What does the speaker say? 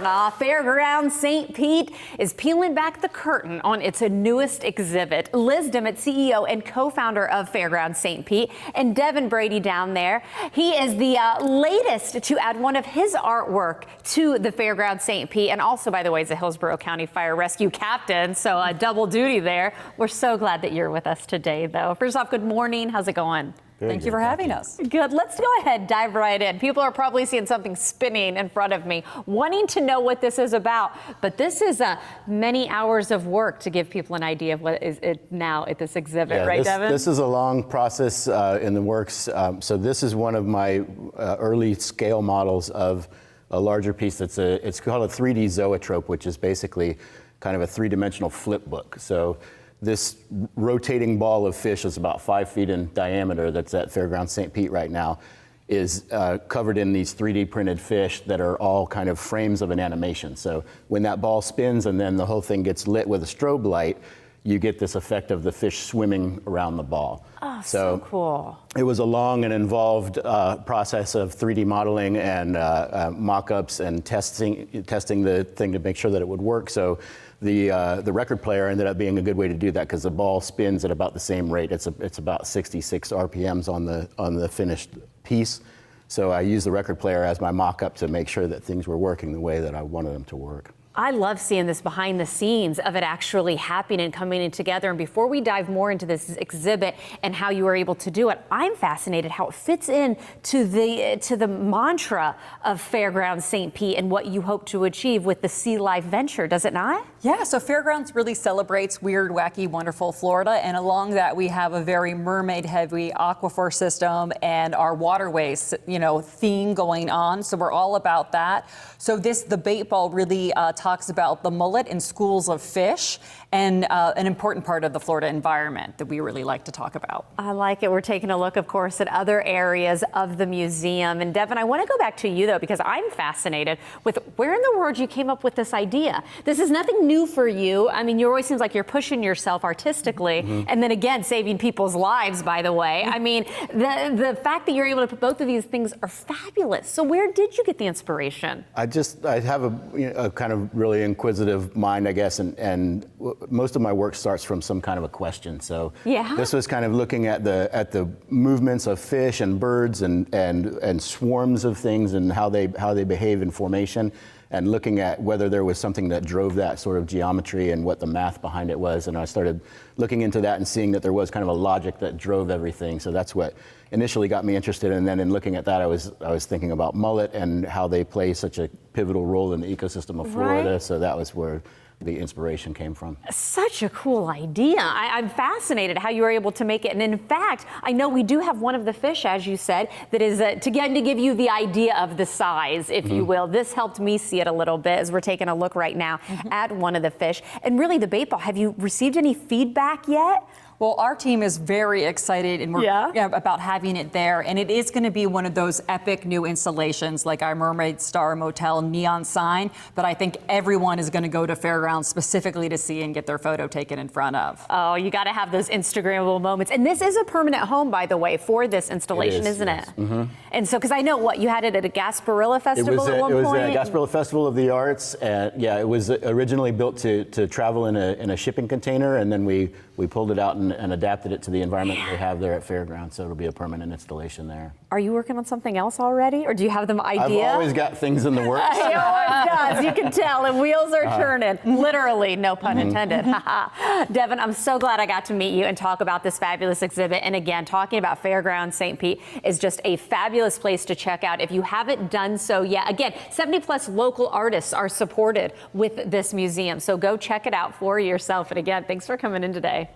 Fairgrounds St. Pete is peeling back the curtain on its newest exhibit. Liz Dimmitt, CEO and co-founder of Fairgrounds St. Pete, and Devon Brady down there. He is the latest to add one of his artwork to the Fairgrounds St. Pete, and also, by the way, is a Hillsborough County Fire Rescue captain, so double duty there. We're so glad that you're with us today, though. First off, good morning. How's it going? Thank you for having us. Good. Let's go ahead, dive right in. People are probably seeing something spinning in front of me, wanting to know what this is about. But this is many hours of work to give people an idea of what is it now at this exhibit, right, Devon? This is a long process in the works. So this is one of my early scale models of a larger piece. It's called a 3D zoetrope, which is basically kind of a three-dimensional flip book. So this rotating ball of fish is about 5 feet in diameter that's at Fairgrounds St. Pete right now, is covered in these 3D printed fish that are all kind of frames of an animation. So when that ball spins and then the whole thing gets lit with a strobe light, you get this effect of the fish swimming around the ball. Oh, so cool. It was a long and involved process of 3D modeling and mock-ups and testing the thing to make sure that it would work. So the record player ended up being a good way to do that because the ball spins at about the same rate. It's about 66 RPMs on the finished piece. So I used the record player as my mock-up to make sure that things were working the way that I wanted them to work. I love seeing this behind the scenes of it actually happening and coming in together. And before we dive more into this exhibit and how you were able to do it, I'm fascinated how it fits in to the mantra of Fairgrounds St. Pete and what you hope to achieve with the Sea Life venture, does it not? Yeah, so Fairgrounds really celebrates weird, wacky, wonderful Florida. And along that, we have a very mermaid-heavy aquifer system and our waterways, theme going on. So we're all about that. So the bait ball really talks about the mullet and schools of fish and an important part of the Florida environment that we really like to talk about. I like it. We're taking a look, of course, at other areas of the museum. And Devon, I want to go back to you, though, because I'm fascinated with where in the world you came up with this idea. This is nothing new for you. I mean, you always seems like you're pushing yourself artistically and then again, saving people's lives, by the way. I mean, the fact that you're able to put both of these things are fabulous. So where did you get the inspiration? I have a kind of really inquisitive mind, I guess, and most of my work starts from some kind of a question. So this was kind of looking at the movements of fish and birds and swarms of things and how they behave in formation, and looking at whether there was something that drove that sort of geometry and what the math behind it was. And I started looking into that and seeing that there was kind of a logic that drove everything. So that's what initially got me interested. And then in looking at that, I was thinking about mullet and how they play such a pivotal role in the ecosystem of Florida. Right. So that was where the inspiration came from. Such a cool idea. I'm fascinated how you were able to make it. And in fact, I know we do have one of the fish, as you said, that is to give you the idea of the size, if you will. This helped me see it a little bit as we're taking a look right now at one of the fish. And really the bait ball, have you received any feedback yet? Well, our team is very excited and we're about having it there. And it is going to be one of those epic new installations like our Mermaid Star Motel neon sign that I think everyone is going to go to Fairgrounds specifically to see and get their photo taken in front of. Oh, you got to have those Instagrammable moments. And this is a permanent home, by the way, for this installation, isn't it? And so, because I know you had it at a Gasparilla Festival at one point? It was a Gasparilla Festival of the Arts. And it was originally built to travel in a shipping container, and then we pulled it out and adapted it to the environment that they have there at Fairgrounds, so it'll be a permanent installation there. Are you working on something else already, or do you have them idea? I've always got things in the works. He always does, you can tell, and wheels are turning, literally, no pun intended. Devon, I'm so glad I got to meet you and talk about this fabulous exhibit, and again, talking about Fairgrounds St. Pete is just a fabulous place to check out if you haven't done so yet. Again, 70 plus local artists are supported with this museum, so go check it out for yourself, and again, thanks for coming in today.